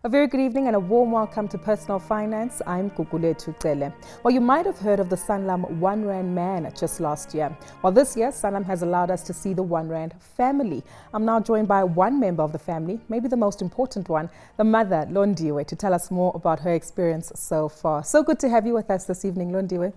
A very good evening and a warm welcome to Personal Finance. I'm Gugulethu, Cele. Well, you might have heard of the Sanlam One Rand Man just last year. Well, this year, Sanlam has allowed us to see the One Rand family. I'm now joined by one member of the family, maybe the most important one, the mother, Londiwe, to tell us more about her experience so far. So good to have you with us this evening, Londiwe.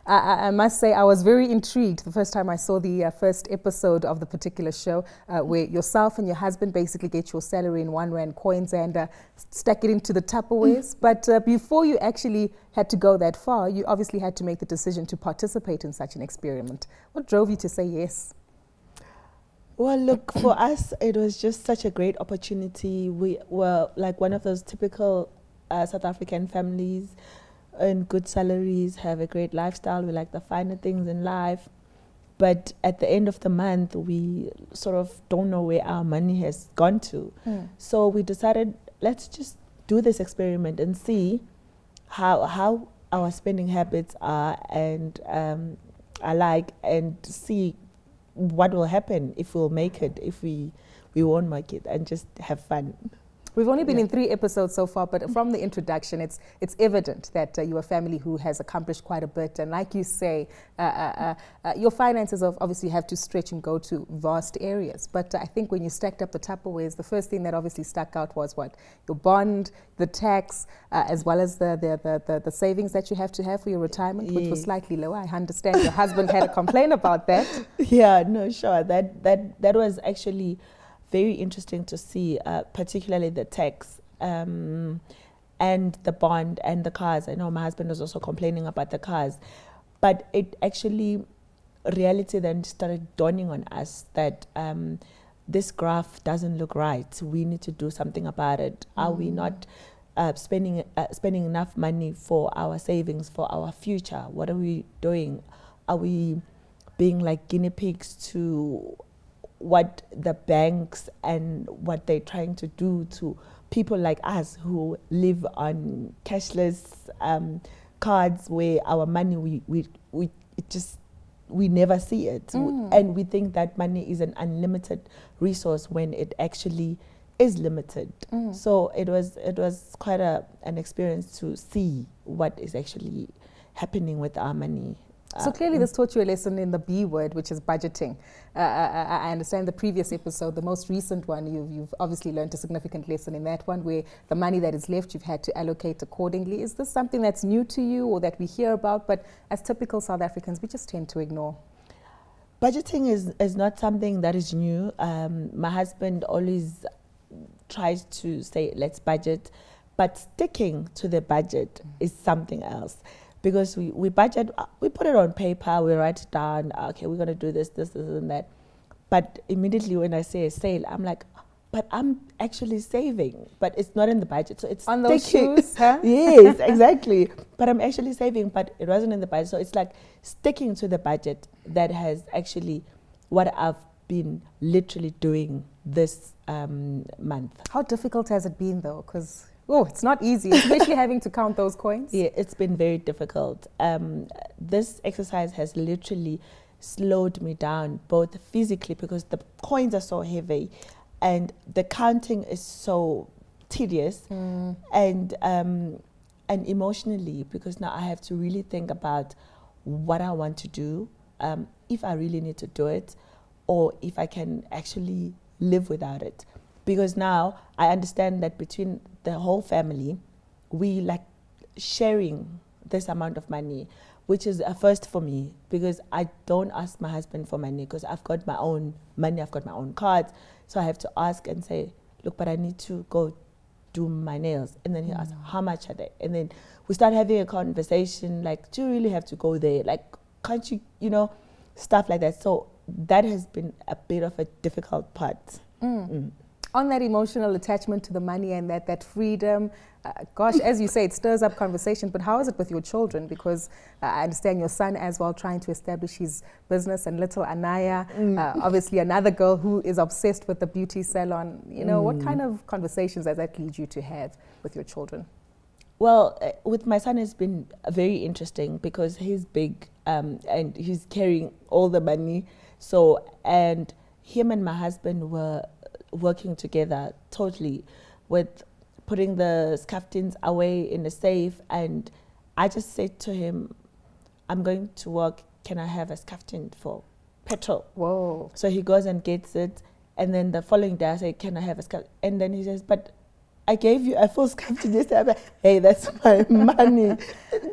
I must say I was very intrigued the first time I saw the first episode of the particular show where yourself and your husband basically get your salary in 1 Rand coins and stack it into the Tupperwares. But before you actually had to go that far, you obviously had to make the decision to participate in such an experiment. What drove you to say yes? Well, look, for us, it was just such a great opportunity. We were like one of those typical South African families, earn good salaries, have a great lifestyle. We like the finer things in life. But at the end of the month, we sort of don't know where our money has gone to. So we decided, let's just do this experiment and see how our spending habits are and and see what will happen, if we'll make it, if we won't make it, and just have fun. We've only been in 3 episodes so far, but from the introduction, it's evident that you're a family who has accomplished quite a bit. And like you say, your finances obviously have to stretch and go to vast areas. But I think when you stacked up the Tupperwares, the first thing that obviously stuck out was what? Your bond, the tax, as well as the savings that you have to have for your retirement, which was slightly lower. I understand your husband had a complaint about that. Yeah, no, sure. That was actually very interesting to see, particularly the tax and the bond and the cars. I know my husband was also complaining about the cars, but it actually, reality then started dawning on us that this graph doesn't look right. We need to do something about it. Are we not spending enough money for our savings, for our future? What are we doing? Are we being like guinea pigs to what the banks and what they're trying to do to people like us who live on cashless cards, where our money we never see it, and we think that money is an unlimited resource when it actually is limited. So it was quite an experience to see what is actually happening with our money. So clearly this taught you a lesson in the B word, which is budgeting. I understand the previous episode, the most recent one, you've obviously learned a significant lesson in that one, where the money that is left, you've had to allocate accordingly. Is this something that's new to you or that we hear about, but as typical South Africans, we just tend to ignore? Budgeting is not something that is new. My husband always tries to say, let's budget, but sticking to the budget is something else. Because we budget, we put it on paper, we write it down, okay, we're going to do this, and that. But immediately when I say a sale, I'm like, but I'm actually saving, but it's not in the budget. So it's on those shoes, huh? Yes, exactly. But I'm actually saving, but it wasn't in the budget. So it's like sticking to the budget that has actually what I've been literally doing this month. How difficult has it been though? Because it's not easy, especially having to count those coins. Yeah, it's been very difficult. This exercise has literally slowed me down, both physically because the coins are so heavy and the counting is so tedious, and emotionally, because now I have to really think about what I want to do, if I really need to do it, or if I can actually live without it. Because now I understand that between the whole family, we like sharing this amount of money, which is a first for me, because I don't ask my husband for money because I've got my own money, I've got my own cards. So I have to ask and say, look, but I need to go do my nails. And then he asks, how much are they? And then we start having a conversation like, do you really have to go there? Like, can't you, stuff like that. So that has been a bit of a difficult part. On that emotional attachment to the money and that freedom, gosh, as you say, it stirs up conversation, but how is it with your children? Because I understand your son as well trying to establish his business, and little Anaya, obviously another girl who is obsessed with the beauty salon. What kind of conversations does that lead you to have with your children? Well, with my son, it's been very interesting because he's big and he's carrying all the money. So, and him and my husband were working together totally with putting the scaftins away in a safe, and I just said to him, I'm going to work, can I have a scaftin for petrol? Whoa. So he goes and gets it, and then the following day I say, can I have a scaftin? And then he says, but I gave you a full scaftin yesterday. I'm like, hey, that's my money.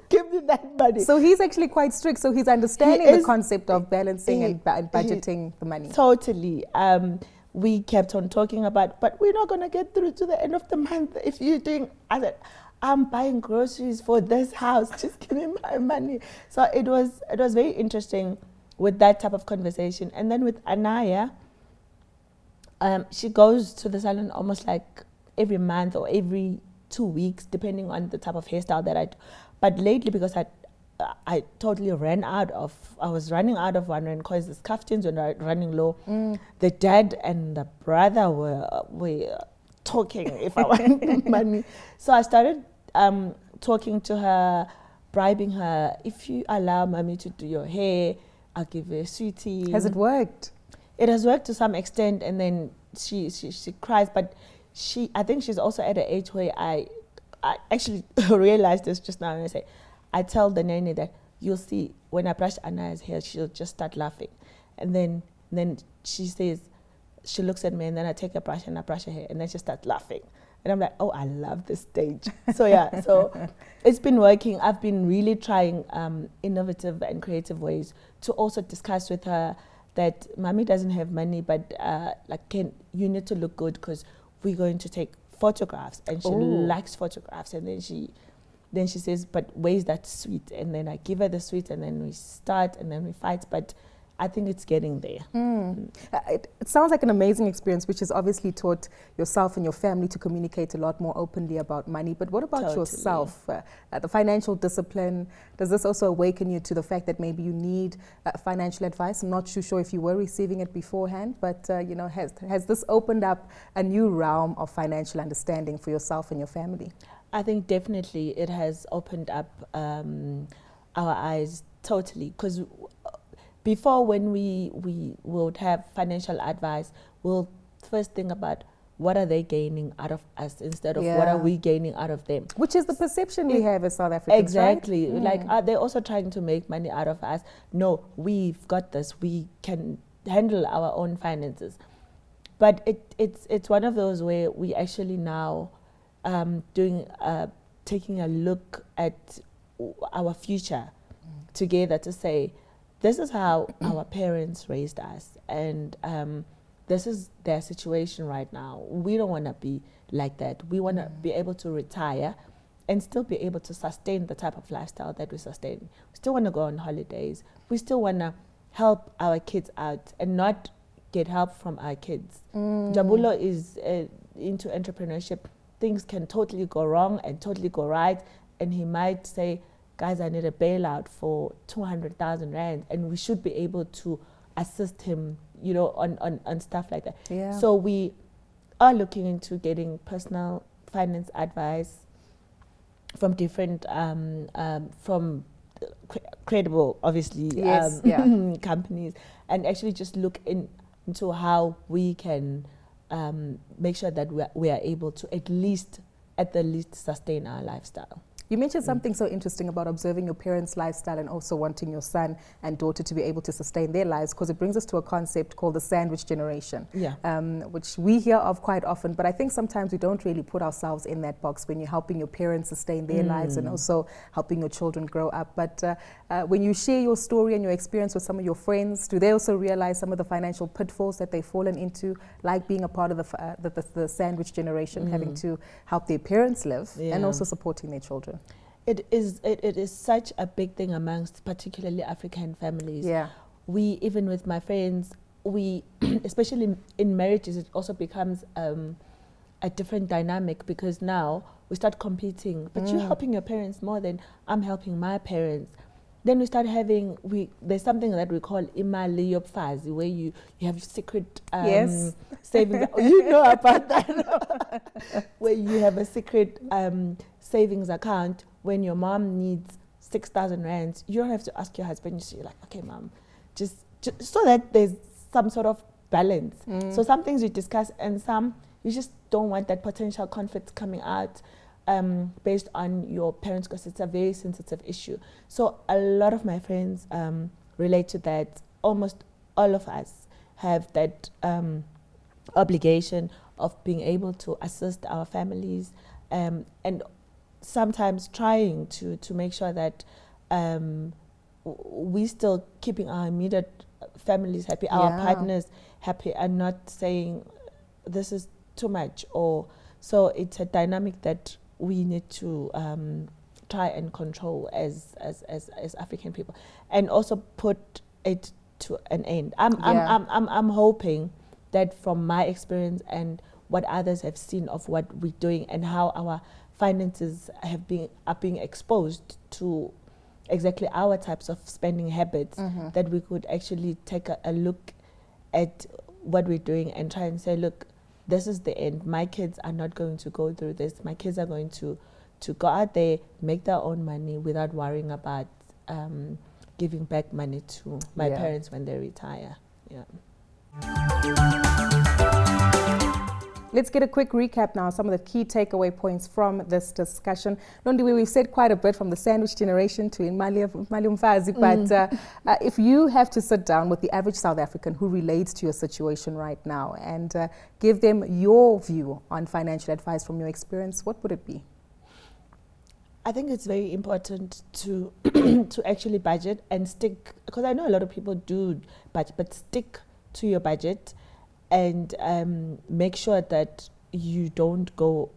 Give me that money. So he's actually quite strict. So he's understanding the concept of balancing and budgeting the money. Totally. We kept on talking about, but we're not going to get through to the end of the month if you're doing, I said, I'm buying groceries for this house. Just give me my money. So it was very interesting with that type of conversation. And then with Anaya, she goes to the salon almost like every month or every 2 weeks, depending on the type of hairstyle that I do. But lately, because I totally I was running out of 1 rand because the scaftins were running low. The dad and the brother were talking if I want money. So I started talking to her, bribing her, if you allow mommy to do your hair, I'll give you a sweetie. Has it worked? It has worked to some extent, and then she cries, but I think she's also at an age where I actually realized this just now, and I tell the nanny that you'll see when I brush Anaya's hair, she'll just start laughing. And then she says, she looks at me, and then I take a brush and I brush her hair, and then she starts laughing. And I'm like, oh, I love this stage. So yeah, so it's been working. I've been really trying innovative and creative ways to also discuss with her that mommy doesn't have money, but you need to look good because we're going to take photographs, and she likes photographs. And then she says, but where's that sweet? And then I give her the sweet, and then we start, and then we fight. But I think it's getting there. It sounds like an amazing experience, which has obviously taught yourself and your family to communicate a lot more openly about money. But what about yourself? The financial discipline, does this also awaken you to the fact that maybe you need financial advice? I'm not too sure if you were receiving it beforehand, but has this opened up a new realm of financial understanding for yourself and your family? I think definitely it has opened up our eyes totally, because before, when we would have financial advice, we'll first think about what are they gaining out of us instead of what are we gaining out of them. Which is the perception we have as South Africans, exactly. Right? Like, are they also trying to make money out of us? No, we've got this. We can handle our own finances. But it's one of those where we actually now taking a look at our future together to say, this is how our parents raised us, and this is their situation right now. We don't want to be like that. We want to be able to retire and still be able to sustain the type of lifestyle that we sustain. We still want to go on holidays. We still want to help our kids out and not get help from our kids. Jabulo is into entrepreneurship. Things can totally go wrong and totally go right, and he might say, guys, I need a bailout for 200,000 rand, and we should be able to assist him, on stuff like that. Yeah. So we are looking into getting personal finance advice from different, from credible, obviously, companies, and actually just look into how we can make sure that we are able to at the least sustain our lifestyle. You mentioned something so interesting about observing your parents' lifestyle and also wanting your son and daughter to be able to sustain their lives, because it brings us to a concept called the sandwich generation, which we hear of quite often. But I think sometimes we don't really put ourselves in that box when you're helping your parents sustain their lives and also helping your children grow up. But when you share your story and your experience with some of your friends, do they also realize some of the financial pitfalls that they've fallen into, like being a part of the sandwich generation, having to help their parents live and also supporting their children? It is such a big thing amongst particularly African families. Yeah. We, even with my friends, especially in marriages, it also becomes a different dynamic, because now we start competing. But you're helping your parents more than I'm helping my parents. Then we start having, there's something that we call imali yobfazi, where you have secret savings. You know about that. Where you have a secret savings account. When your mom needs 6,000 rands, you don't have to ask your husband. You're like, okay, mom, just so that there's some sort of balance. So some things we discuss, and some You just don't want that potential conflict coming out based on your parents, because it's a very sensitive issue. So a lot of my friends relate to that. Almost all of us have that obligation of being able to assist our families, and sometimes trying to make sure that we still keeping our immediate families happy, our partners happy, and not saying this is too much. Or so it's a dynamic that we need to try and control as African people, and also put it to an end. I'm hoping that from my experience and what others have seen of what we're doing and how our finances are being exposed to exactly our types of spending habits, that we could actually take a look at what we're doing and try and say, look, this is the end. My kids are not going to go through this. My kids are going to go out there, make their own money without worrying about giving back money to my parents when they retire. Let's get a quick recap now, some of the key takeaway points from this discussion. Londiwe, we've said quite a bit, from the sandwich generation to Imali Umfazi, but if you have to sit down with the average South African who relates to your situation right now and give them your view on financial advice from your experience, what would it be? I think it's very important to to actually budget and stick, because I know a lot of people do budget, but stick to your budget and make sure that you don't go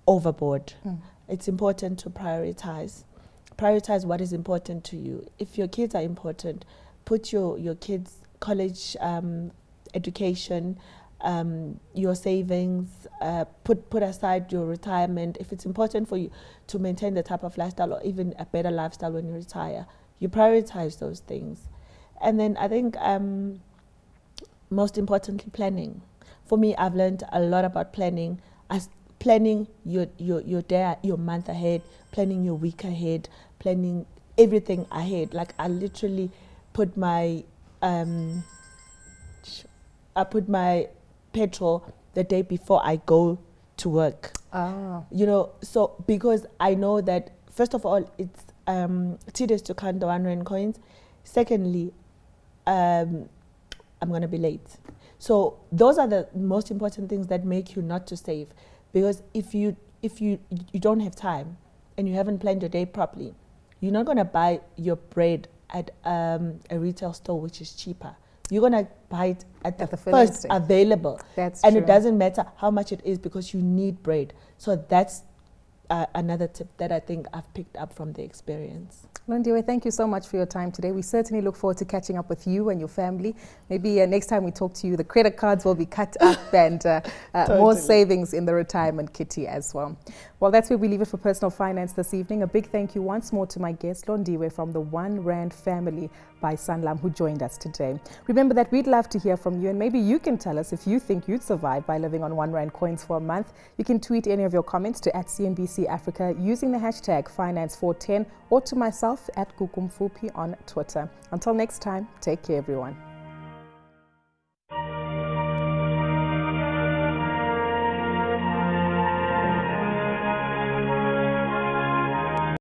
overboard. It's important to prioritize what is important to you. If your kids are important, put your kids' college education, your savings, put aside your retirement. If it's important for you to maintain the type of lifestyle or even a better lifestyle when you retire, you prioritize those things. And then I think most importantly, planning. For me, I've learned a lot about planning. As planning your day, your month ahead, planning your week ahead, planning everything ahead. Like I literally put my petrol the day before I go to work. You know, so because I know that first of all, it's tedious to count the 1 Rand coins. Secondly, I'm going to be late. So those are the most important things that make you not to save. Because if you don't have time and you haven't planned your day properly, you're not going to buy your bread at a retail store which is cheaper. You're going to buy it at the first available. That's and true. It doesn't matter how much it is, because you need bread. So that's another tip that I think I've picked up from the experience. Londiwe, thank you so much for your time today. We certainly look forward to catching up with you and your family. Maybe next time we talk to you, the credit cards will be cut up and totally. More savings in the retirement kitty as well. Well, that's where we leave it for Personal Finance this evening. A big thank you once more to my guest, Londiwe from the One Rand Family by Sanlam, who joined us today. Remember that we'd love to hear from you, and maybe you can tell us if you think you'd survive by living on 1 Rand coins for a month. You can tweet any of your comments to @CNBC Africa using the hashtag Finance410, or to myself @Gugulethu on Twitter. Until next time, take care, everyone.